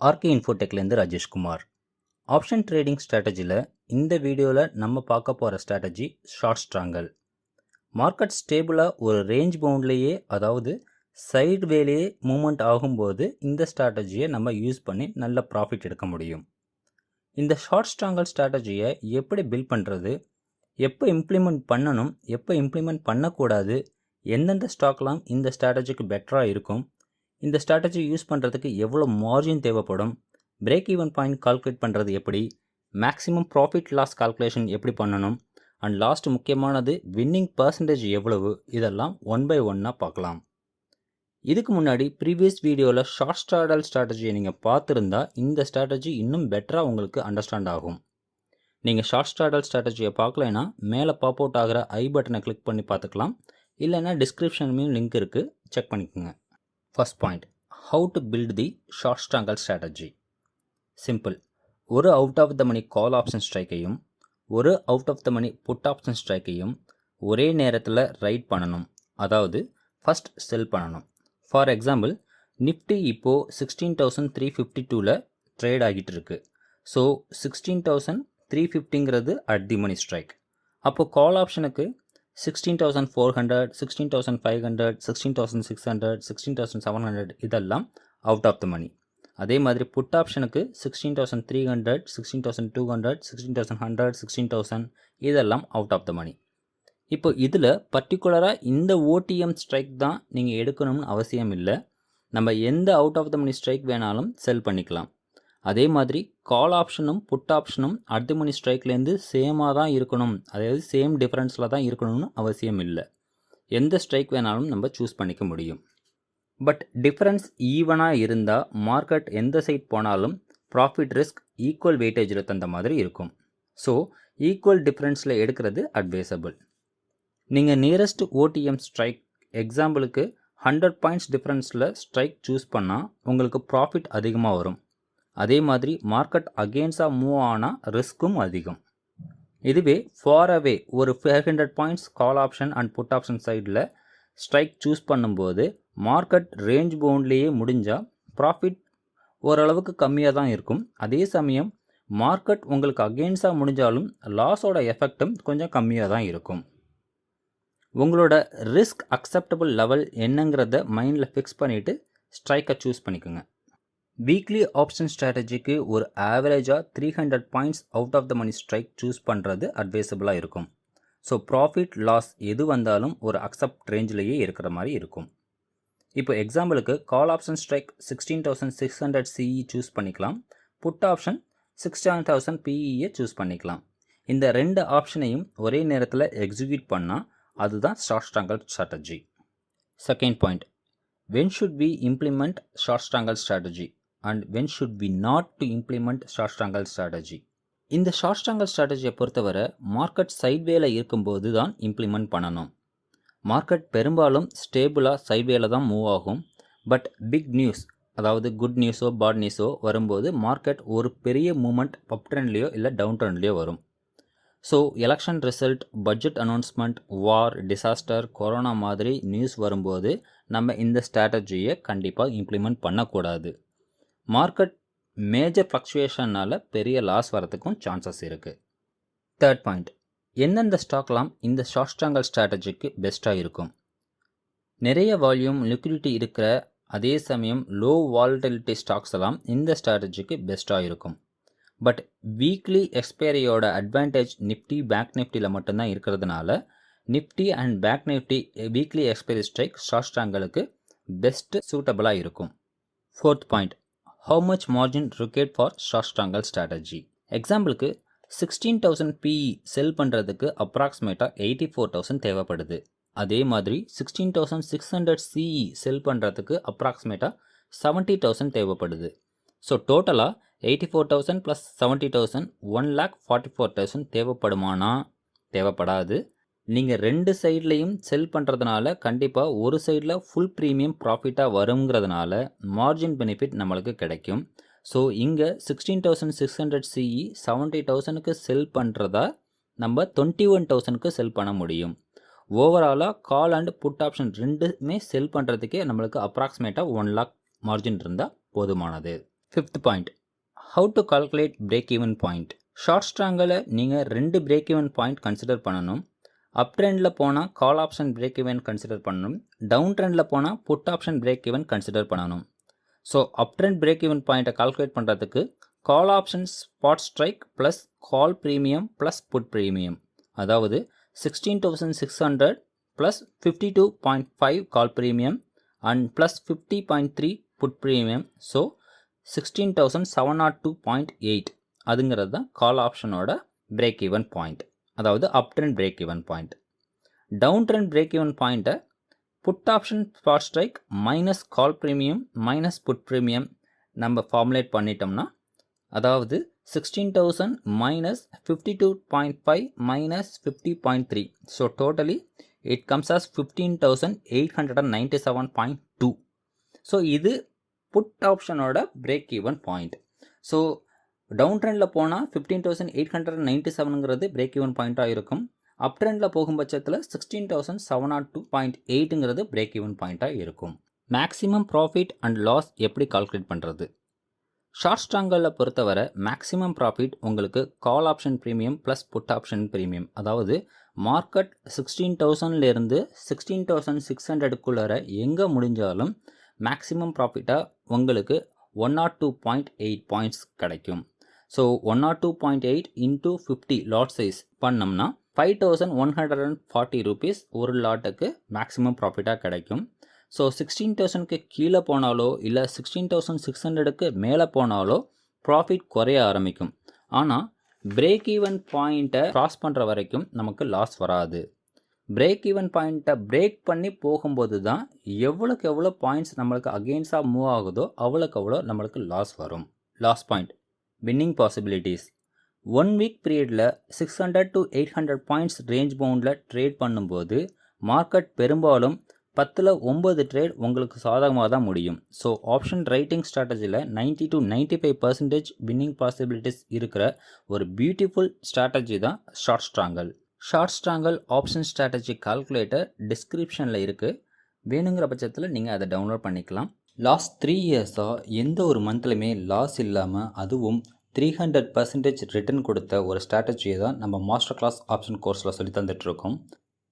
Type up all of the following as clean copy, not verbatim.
RK இன்ஃபோடெக்லேருந்து Rajeshkumar. Option trading ஸ்ட்ராட்டஜியில் இந்த வீடியோவில் நம்ம பார்க்க போகிற ஸ்ட்ராட்டஜி ஷார்ட் ஸ்ட்ராங்கல். மார்க்கெட் ஸ்டேபிளாக ஒரு ரேஞ்ச் பவுண்ட்லேயே, அதாவது சைடு வேலையே மூமெண்ட் ஆகும்போது இந்த ஸ்ட்ராட்டஜியை நம்ம யூஸ் பண்ணி நல்ல ப்ராஃபிட் எடுக்க முடியும். இந்த ஷார்ட் ஸ்ட்ராங்கல் ஸ்ட்ராட்டஜியை எப்படி பில்ட் பண்ணுறது, எப்போ இம்ப்ளிமெண்ட் பண்ணணும், எப்போ இம்ப்ளிமெண்ட் பண்ணக்கூடாது, எந்தெந்த ஸ்டாக்லாம் இந்த ஸ்ட்ராட்டஜிக்கு பெட்டராக இருக்கும், இந்த ஸ்ட்ராட்டஜி யூஸ் பண்ணுறதுக்கு எவ்வளோ மார்ஜின் தேவைப்படும், பிரேக் ஈவன் பாயிண்ட் கால்குலேட் பண்ணுறது எப்படி, மேக்ஸிமம் ப்ராஃபிட் லாஸ் கால்குலேஷன் எப்படி பண்ணணும், அண்ட் லாஸ்ட் முக்கியமானது வின்னிங் பர்சன்டேஜ் எவ்வளவு, இதெல்லாம் ஒன் பை ஒன்னாக பார்க்கலாம். இதுக்கு முன்னாடி ப்ரீவியஸ் வீடியோவில் ஷார்ட் ஸ்ட்ராடல் ஸ்ட்ராட்டஜியை நீங்கள் பார்த்துருந்தா இந்த ஸ்ட்ராட்டஜி இன்னும் பெட்டராக உங்களுக்கு அண்டர்ஸ்டாண்ட் ஆகும். நீங்கள் ஷார்ட் ஸ்ட்ராடல் ஸ்ட்ராட்டஜியை பார்க்கலைன்னா மேலே பாப் அவுட் ஆகிற ஐ பட்டனை கிளிக் பண்ணி பார்த்துக்கலாம், இல்லைன்னா டிஸ்கிரிப்ஷன்லையும் லிங்க் இருக்குது, செக் பண்ணிக்கோங்க. First point, how to build the short strangle strategy. Simple. ஒரு out of the money call option ஸ்ட்ரைக்கையும் ஒரு out of the money put option ஸ்ட்ரைக்கையும் ஒரே நேரத்தில் ரைட் பண்ணணும், அதாவது ஃபஸ்ட் செல் பண்ணணும். ஃபார் எக்ஸாம்பிள், நிஃப்டி இப்போது 16,352 ட்ரேட் ஆகிட்டு இருக்கு. ஸோ 16,350ங்கிறது அட் தி மணி ஸ்ட்ரைக். அப்போது கால் ஆப்ஷனுக்கு 16,400, 16,500, 16,600, 16,700 இதெல்லாம் அவுட் ஆஃப் த மணி. அதே மாதிரி புட் ஆப்ஷனுக்கு 16,300, 16,200, 16,100, 16,000 இதெல்லாம் அவுட் ஆஃப் த மணி. இப்போ இதில் பர்டிகுலராக இந்த ஓடிஎம் ஸ்ட்ரைக் தான் நீங்கள் எடுக்கணும்னு அவசியம் இல்லை. நம்ம எந்த out of the money strike வேணாலும் செல் பண்ணிக்கலாம். அதே மாதிரி கால் ஆப்ஷனும் புட் ஆப்ஷனும் அட் தி மணி ஸ்ட்ரைக்லேருந்து சேமாக தான் இருக்கணும், அதாவது சேம் டிஃப்ரென்ஸில் தான் இருக்கணும்னு அவசியம் இல்லை. எந்த ஸ்ட்ரைக் வேணாலும் நம்ம சூஸ் பண்ணிக்க முடியும். பட் டிஃப்ரென்ஸ் ஈவனாக இருந்தால் மார்க்கெட் எந்த சைட் போனாலும் ப்ராஃபிட் ரிஸ்க் ஈக்குவல் வெயிட்டேஜில் தந்த மாதிரி இருக்கும். ஸோ ஈக்குவல் டிஃப்ரென்ஸில் எடுக்கிறது அட்வைசபிள். நீங்கள் நியரஸ்ட் ஓடிஎம் ஸ்ட்ரைக், எக்ஸாம்பிளுக்கு 100 பாயிண்ட்ஸ் டிஃப்ரென்ஸில் ஸ்ட்ரைக் சூஸ் பண்ணால் உங்களுக்கு ப்ராஃபிட் அதிகமாக வரும். அதே மாதிரி மார்க்கெட் அகெயின்ஸ்டாக மூவ் ஆனால் ரிஸ்க்கும் அதிகம். இதுவே ஃபார் அவே ஒரு 500 points call option and put option சைடில் ஸ்ட்ரைக் சூஸ் பண்ணும்போது மார்க்கெட் ரேஞ்ச் பவுண்ட்லேயே முடிஞ்சால் ப்ராஃபிட் ஓரளவுக்கு கம்மியாக தான் இருக்கும். அதே சமயம் மார்க்கெட் உங்களுக்கு அகெயின்ஸ்டாக முடிஞ்சாலும் லாஸோட எஃபெக்டும் கொஞ்சம் கம்மியாக தான் இருக்கும். உங்களோட ரிஸ்க் அக்செப்டபிள் லெவல் என்னங்கிறத மைண்டில் ஃபிக்ஸ் பண்ணிவிட்டு ஸ்ட்ரைக்கை சூஸ் பண்ணிக்கோங்க. வீக்லி ஆப்ஷன் ஸ்ட்ராட்டஜிக்கு ஒரு ஆவரேஜாக 300 points out of the money strike choose பண்ணுறது அட்வைசபிளாக இருக்கும். ஸோ ப்ராஃபிட் லாஸ் எது வந்தாலும் ஒரு அக்செப்ட் ரேஞ்சிலேயே இருக்கிற மாதிரி இருக்கும். இப்போ எக்ஸாம்பிளுக்கு call option strike 16,600 CE choose பண்ணிக்கலாம், புட் ஆப்ஷன் 16,000 PE சூஸ் பண்ணிக்கலாம். இந்த ரெண்டு ஆப்ஷனையும் ஒரே நேரத்தில் எக்ஸிக்யூட் பண்ணால் அதுதான் short strangle strategy. Second point, when should we implement short strangle strategy and when should we not to implement short strangle strategy. இந்த short strangle ஸ்ட்ராட்டஜியை பொறுத்தவரை மார்க்கெட் சைட்வேல இருக்கும்போது தான் இம்ப்ளிமெண்ட் பண்ணணும். மார்க்கெட் பெரும்பாலும் ஸ்டேபிளாக சைட்வேல தான் மூவ் ஆகும். பட் பிக் நியூஸ், அதாவது குட் நியூஸோ பேட் நியூஸோ வரும்போது மார்க்கெட் ஒரு பெரிய மூமெண்ட் அப் ட்ரெண்ட்லேயோ இல்லை டவுன் ட்ரெண்ட்லேயோ வரும். So election result, budget announcement, war, disaster, corona மாதிரி நியூஸ் வரும்போது நம்ம இந்த ஸ்ட்ராட்டஜியை கண்டிப்பாக இம்ப்ளிமெண்ட் பண்ணக்கூடாது. மார்க்கெட் மேஜர் ஃப்ளக்சுவேஷனால் பெரிய லாஸ் வரத்துக்கும் சான்சஸ் இருக்குது. தேர்ட் பாயிண்ட், எந்தெந்த ஸ்டாக்லாம் இந்த ஷார்ட் ஸ்ட்ராங்கல் ஸ்ட்ராட்டஜிக்கு பெஸ்ட்டாக இருக்கும். நிறைய வால்யூம் லிக்விடிட்டி இருக்கிற, அதே சமயம் லோ வாலட்டிலிட்டி ஸ்டாக்ஸ் எல்லாம் இந்த ஸ்ட்ராட்டஜிக்கு பெஸ்ட்டாக இருக்கும். பட் வீக்லி எக்ஸ்பைரியோட அட்வான்டேஜ் நிஃப்டி பேங்க் நிஃப்டியில் மட்டும்தான் இருக்கிறதுனால Nifty and bank Nifty weekly expiry strike short ஸ்ட்ராங்கலுக்கு பெஸ்ட் சூட்டபிளாக இருக்கும். Fourth point, how much margin required for short strangle strategy. எக்ஸாம்பிளுக்கு 16,000 PE செல் பண்ணுறதுக்கு அப்ராக்சிமேட்டாக 84,000 தேவைப்படுது. அதே மாதிரி 16,600 CE செல் பண்ணுறதுக்கு அப்ராக்சிமேட்டாக 70,000 தேவைப்படுது. ஸோ டோட்டலாக 84,000 + 70,000 1,44,000 தேவைப்படுமானா? தேவைப்படாது. நீங்கள் ரெண்டு சைட்லேயும் செல் பண்ணுறதுனால கண்டிப்பாக ஒரு சைடில் ஃபுல் ப்ரீமியம் ப்ராஃபிட்டாக வருங்கிறதுனால மார்ஜின் பெனிஃபிட் நம்மளுக்கு கிடைக்கும். ஸோ இங்கே 16,600 CE 70,000க்கு செல் பண்ணுறதா நம்ம 21,000க்கு செல் பண்ண முடியும். ஓவராலாக கால் அண்ட் புட் ஆப்ஷன் ரெண்டுமே செல் பண்ணுறதுக்கே நம்மளுக்கு அப்ராக்சிமேட்டாக 1 lakh மார்ஜின் இருந்தால் போதுமானது. Fifth point, how to calculate break even point. Short ஸ்ட்ராங்கில் நீங்கள் 2 பிரேக் ஈவன் பாயிண்ட் கன்சிடர் பண்ணணும். அப் ட்ரெண்டில் போனால் call option break even consider பண்ணணும். டவுன் ட்ரெண்டில் போனால் put option break even consider பண்ணணும். So up trend break even பாயிண்ட்டை கால்குலேட் பண்ணுறதுக்கு call option spot strike plus call premium plus put premium, அதாவது 16,600 plus 52.5 call premium and plus 50.3 put premium. So 16,702.8 அதுங்கிறது தான் call ஆப்ஷனோட break even point, அதாவது up trend break even point. Down trend break even பாயிண்ட்டை put option spot strike minus call premium minus put premium நம்ம ஃபார்முலேட் பண்ணிட்டோம்னா, அதாவது 16,000 minus 52.5 minus 50.3. So totally it comes as 15,897.2. So இது put ஆப்ஷனோட break even point. So down ட்ரெண்டில் போனால் 15,897ங்கிறது break even பாயிண்ட்டாக இருக்கும். அப் ட்ரெண்டில் போகும் பட்சத்தில் 16,702.8ங்கிறது பிரேக் ஈவன் பாயிண்ட்டாக இருக்கும். மேக்ஸிமம் ப்ராஃபிட் அண்ட் லாஸ் எப்படி கால்குலேட் பண்ணுறது? ஷார்ட் ஸ்ட்ராங்கில் பொறுத்தவரை மேக்ஸிமம் ப்ராஃபிட் உங்களுக்கு call option premium plus put option premium, அதாவது மார்க்கெட் 16,000லேருந்து 16,600க்குள்ளார எங்கே முடிஞ்சாலும் மேக்ஸிமம் ப்ராஃபிட்டாக உங்களுக்கு 102.8 பாயிண்ட்ஸ் கிடைக்கும். ஸோ 102.8 இன்டூ 50 லாட் சைஸ் பண்ணோம்னா 5,140 rupees ஒரு லாட்டுக்கு மேக்ஸிமம் ப்ராஃபிட்டாக கிடைக்கும். ஸோ 16,000க்கு கீழே போனாலோ இல்லை 16,600க்கு மேலே போனாலோ ப்ராஃபிட் குறைய ஆரம்பிக்கும். ஆனால் பிரேக் ஈவன் பாயிண்ட்டை க்ராஸ் பண்ணுற வரைக்கும் நமக்கு லாஸ் வராது. பிரேக் ஈவன் பாயிண்ட்டை பிரேக் பண்ணி போகும்போது தான் எவ்வளோக்கு எவ்வளோ பாயிண்ட்ஸ் நம்மளுக்கு அகெயின்ஸ்டாக மூவ் ஆகுதோ அவ்வளோக்கு அவ்வளோ நம்மளுக்கு லாஸ் வரும். Loss point, winning possibilities. 1 week பீரியடில் 600 to 800 பாயிண்ட்ஸ் ரேஞ்ச் பவுண்டில் ட்ரேட் பண்ணும்போது மார்க்கெட் பெரும்பாலும் 10ல் 9 ட்ரேட் உங்களுக்கு சாதகமாக தான் முடியும். ஸோ ஆப்ஷன் ரைட்டிங் ஸ்ட்ராட்டஜியில் 90 to 95% வின்னிங் பாசிபிலிட்டிஸ் இருக்கிற ஒரு பியூட்டிஃபுல் ஸ்ட்ராட்டஜி தான் short strangle. Short strangle option strategy calculator டிஸ்கிரிப்ஷனில் இருக்குது. வேணுங்கிற பட்சத்தில் நீங்கள் அதை டவுன்லோட் பண்ணிக்கலாம். லாஸ்ட் 3 இயர்ஸாக எந்த ஒரு மந்த்லையுமே லாஸ் இல்லாமல் அதுவும் 300% ரிட்டர்ன் கொடுத்த ஒரு ஸ்ட்ராட்டஜியை தான் நம்ம மாஸ்டர் கிளாஸ் ஆப்ஷன் கோர்ஸில் சொல்லி தந்துட்டுருக்கோம்.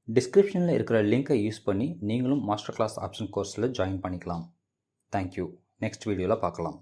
டிஸ்கிரிப்ஷனில் இருக்கிற லிங்கை யூஸ் பண்ணி நீங்களும் மாஸ்டர் கிளாஸ் ஆப்ஷன் கோர்ஸில் ஜாயின் பண்ணிக்கலாம். தேங்க்யூ. நெக்ஸ்ட் வீடியோவில் பார்க்கலாம்.